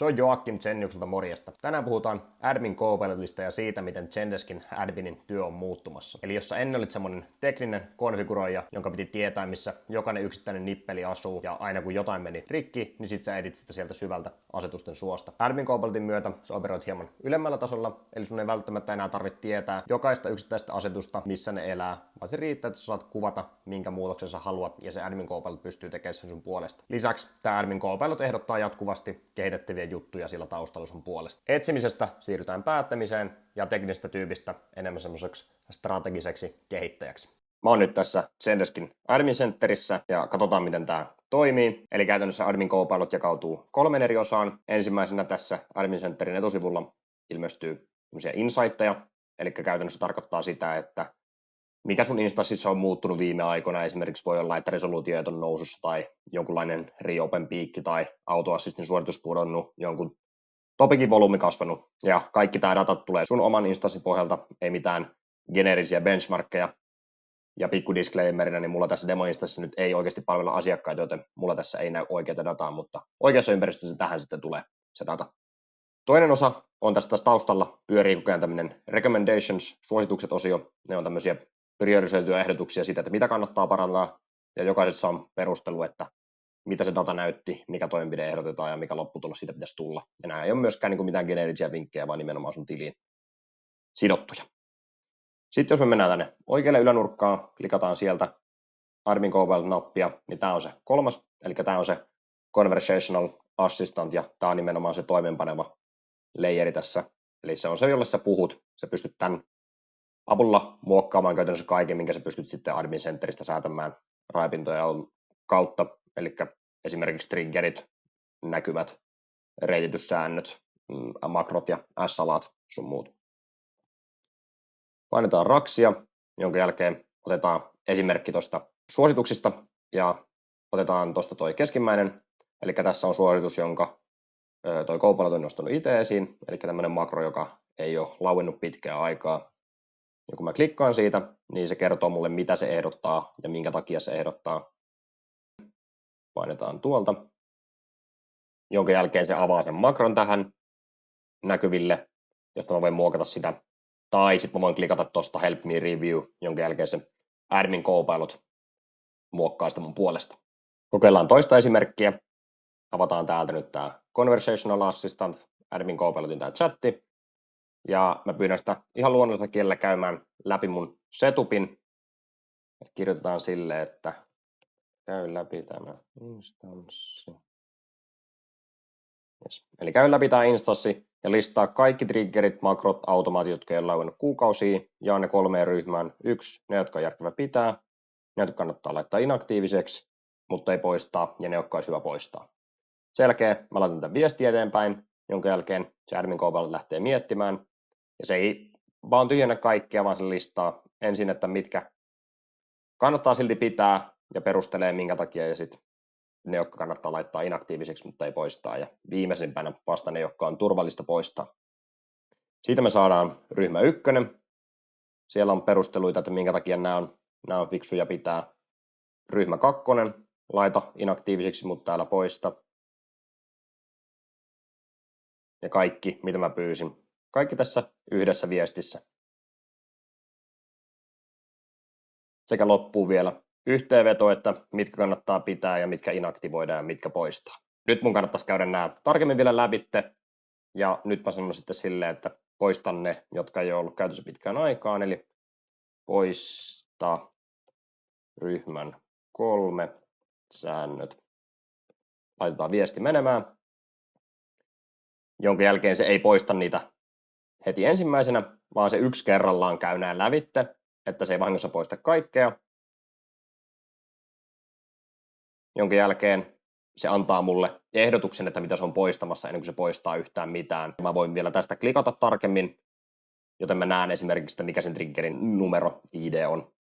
Se on Joakim Zenniukselta morjesta. Tänään puhutaan Admin Copilotista ja siitä, miten Zendeskin adminin työ on muuttumassa. Eli jos sä ennen olit semmonen tekninen konfiguroija, jonka piti tietää, missä jokainen yksittäinen nippeli asuu, ja aina kun jotain meni rikki, niin sit sä etit sitä sieltä syvältä asetusten suosta. Admin Copilotin myötä sä operoit hieman ylemmällä tasolla, eli sun ei välttämättä enää tarvitse tietää jokaista yksittäistä asetusta, missä ne elää, vaan se riittää, että sä saat kuvata, minkä muutoksen sä haluat, ja se Admin Copilot pystyy tekemään sen sun puolesta. Lisäksi tämä Admin Copilot ehdottaa jatkuvasti kehitettäviä juttuja sillä taustalla sun puolesta. Etsimisestä siirrytään päättämiseen ja teknisestä tyypistä enemmän semmoiseksi strategiseksi kehittäjäksi. Mä oon nyt tässä Zendeskin Admin Centerissä ja katsotaan miten tää toimii. Eli käytännössä Admin Copilot jakautuu 3 eri osaan. Ensimmäisenä tässä Admin Centerin etusivulla ilmestyy tämmöisiä insightteja, eli käytännössä tarkoittaa sitä, että mikä sun instanssissa on muuttunut viime aikoina. Esimerkiksi voi olla, että resoluutiot on nousussa tai jonkunlainen reopen piikki tai autoassistin suoritus pudonnut, jonkun topikin volyymi kasvanut. Ja kaikki tämä data tulee sun oman instanssin pohjalta, ei mitään geneerisiä benchmarkkeja. Ja pikku disclaimerina, niin mulla tässä demoinstanssissa nyt ei oikeasti palvella asiakkaita, joten mulla tässä ei näy oikeaa dataa, mutta oikeassa ympäristössä tähän sitten tulee se data. Toinen osa on tässä taustalla pyörii koko ajan tämmöinen recommendations, suositukset-osio. Ne on tämmöisiä priorisoituja ehdotuksia siitä, että mitä kannattaa parantaa, ja jokaisessa on perustelu, että mitä se data näytti, mikä toimenpide ehdotetaan ja mikä lopputulos siitä pitäisi tulla. Ja nämä ei ole myöskään mitään geneerisiä vinkkejä, vaan nimenomaan sun tiliin sidottuja. Sitten jos me mennään tänne oikealle ylänurkkaan, klikataan sieltä Admin Copilot-nappia, niin tämä on se 3, eli tämä on se Conversational Assistant, ja tämä on nimenomaan se toimeenpaneva layeri tässä. Eli se on se, jolle sä puhut. Sä pystyt tämän avulla muokkaamaan käytännössä kaiken, minkä sä pystyt sitten Admin Centeristä säätämään raipintoja kautta. Eli esimerkiksi triggerit, näkymät, reitityssäännöt, makrot ja SLAt sun muut. Painetaan raksia, jonka jälkeen otetaan esimerkki tuosta suosituksista ja otetaan tuosta toi keskimmäinen. Eli tässä on suositus, jonka toi Copilot on nostanut itse esiin, eli tämmöinen makro, joka ei ole lauennut pitkää aikaa. Ja kun mä klikkaan siitä, niin se kertoo mulle, mitä se ehdottaa ja minkä takia se ehdottaa. Painetaan tuolta, jonka jälkeen se avaa sen makron tähän näkyville, jotta mä voin muokata sitä. Tai sitten mä voin klikata tuosta Help Me Review, jonka jälkeen se Admin Copilot muokkaa sitä mun puolesta. Kokeillaan toista esimerkkiä. Avataan täältä nyt tämä Conversational Assistant, Admin Copilotin tämä chatti. Ja mä pyydän sitä ihan luonnollisella kielellä käymään läpi mun setupin. Kirjoitetaan sille, että käy läpi tämä instanssi. Yes. Eli käy läpi tämä instanssi ja listaa kaikki triggerit, makrot, automaatit, jotka ei ole lauennut kuukausia. Jaa ne 3 ryhmään. 1, ne jotka on järkevä pitää. Ne jotka kannattaa laittaa inaktiiviseksi, mutta ei poistaa. Ja ne jotka olisi hyvä poistaa. Sen jälkeen mä laitan tämän viestiä eteenpäin, jonka jälkeen se Admin Copilot lähtee miettimään. Ja se ei vaan tyhjennä kaikkea, vaan se listaa ensin, että mitkä kannattaa silti pitää ja perustelee minkä takia, ja sitten ne, jotka kannattaa laittaa inaktiiviseksi, mutta ei poistaa, ja viimeisimpänä vasta ne, jotka on turvallista poistaa. Siitä me saadaan ryhmä 1. Siellä on perusteluita, että minkä takia nämä on fiksuja pitää. Ryhmä 2. Laita inaktiiviseksi, mutta älä poista. Ja kaikki, mitä mä pyysin. Kaikki tässä yhdessä viestissä. Sekä loppuu vielä yhteenveto, että mitkä kannattaa pitää ja mitkä inaktivoidaan ja mitkä poistaa. Nyt mun kannattaisi käydä nämä tarkemmin vielä läpitte. Ja nyt mä sanon sitten silleen, että poistan ne, jotka ei ole ollut käytössä pitkään aikaan. Eli poista ryhmän 3 säännöt. Laitetaan viesti menemään, jonka jälkeen se ei poista niitä heti ensimmäisenä, vaan se yksi kerrallaan käy nämä lävitte, että se ei vahingossa poista kaikkea. Jonka jälkeen se antaa mulle ehdotuksen, että mitä se on poistamassa ennen kuin se poistaa yhtään mitään. Mä voin vielä tästä klikata tarkemmin, joten mä näen esimerkiksi, että mikä sen triggerin numero ID on.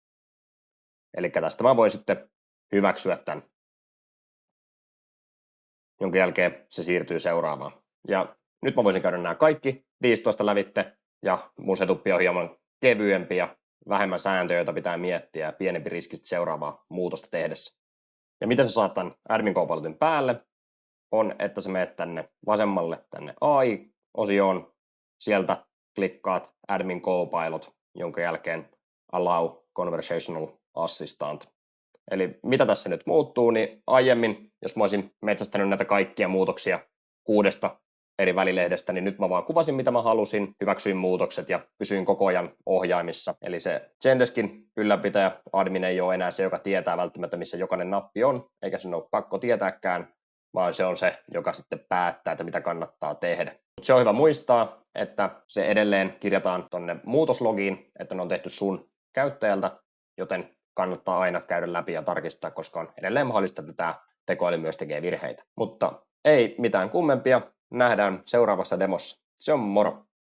Eli tästä mä voin sitten hyväksyä tämän, jonka jälkeen se siirtyy seuraavaan. Ja nyt mä voisin käydä nämä kaikki 15 lävitte, ja mun setup on hieman kevyempi ja vähemmän sääntöjä, joita pitää miettiä, ja pienempi riski seuraavaa muutosta tehdessä. Ja miten sä saat tämän Admin Copilotin päälle? on, että sä menet tänne vasemmalle tänne AI-osioon, sieltä klikkaat Admin Copilot, jonka jälkeen Allow Conversational Assistant. Eli mitä tässä nyt muuttuu, niin aiemmin, jos mä olisin metsästänyt näitä kaikkia muutoksia 6 eri välilehdestä, niin nyt mä vaan kuvasin, mitä mä halusin, hyväksyin muutokset ja pysyin koko ajan ohjaimissa. Eli se Zendeskin ylläpitäjä, admin ei ole enää se, joka tietää välttämättä, missä jokainen nappi on, eikä sen ole pakko tietääkään, vaan se on se, joka sitten päättää, että mitä kannattaa tehdä. Mutta se on hyvä muistaa, että se edelleen kirjataan tonne muutoslogiin, että ne on tehty sun käyttäjältä, joten kannattaa aina käydä läpi ja tarkistaa, koska on edelleen mahdollista, että tämä tekoäly myös tekee virheitä. Mutta ei mitään kummempia. Nähdään seuraavassa demossa. Se on moro!